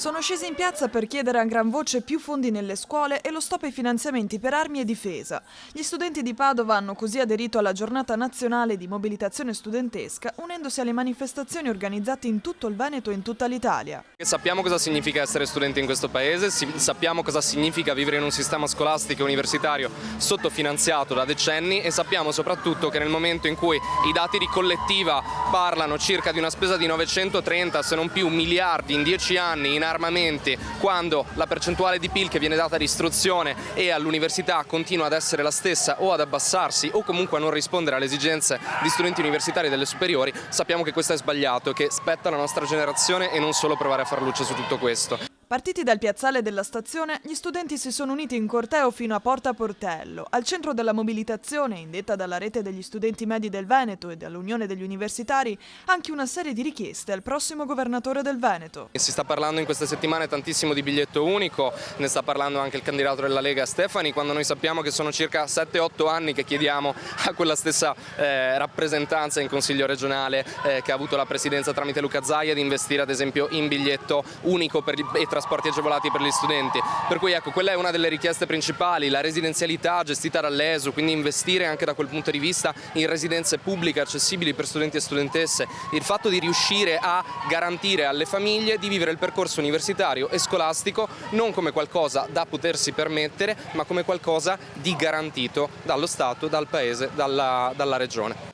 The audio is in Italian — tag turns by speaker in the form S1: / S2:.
S1: Sono scesi in piazza per chiedere a gran voce più fondi nelle scuole e lo stop ai finanziamenti per armi e difesa. Gli studenti di Padova hanno così aderito alla giornata nazionale di mobilitazione studentesca, unendosi alle manifestazioni organizzate in tutto il Veneto e in tutta l'Italia.
S2: Sappiamo cosa significa essere studenti in questo paese, sappiamo cosa significa vivere in un sistema scolastico e universitario sottofinanziato da decenni e sappiamo soprattutto che nel momento in cui i dati di collettiva parlano circa di una spesa di 930 se non più miliardi in 10 anni in armamenti, quando la percentuale di PIL che viene data all'istruzione e all'università continua ad essere la stessa o ad abbassarsi o comunque a non rispondere alle esigenze di studenti universitari delle superiori, sappiamo che questo è sbagliato e che spetta alla nostra generazione e non solo provare a far luce su tutto questo.
S1: Partiti dal piazzale della stazione, gli studenti si sono uniti in corteo fino a Porta Portello. Al centro della mobilitazione, indetta dalla rete degli studenti medi del Veneto e dall'Unione degli Universitari, anche una serie di richieste al prossimo governatore del Veneto.
S2: Si sta parlando in queste settimane tantissimo di biglietto unico, ne sta parlando anche il candidato della Lega Stefani, quando noi sappiamo che sono circa 7-8 anni che chiediamo a quella stessa rappresentanza in Consiglio regionale che ha avuto la presidenza tramite Luca Zaia di investire ad esempio in biglietto unico e trasporti agevolati per gli studenti, per cui ecco, quella è una delle richieste principali, la residenzialità gestita dall'ESU, quindi investire anche da quel punto di vista in residenze pubbliche accessibili per studenti e studentesse, il fatto di riuscire a garantire alle famiglie di vivere il percorso universitario e scolastico non come qualcosa da potersi permettere, ma come qualcosa di garantito dallo Stato, dal Paese, dalla Regione.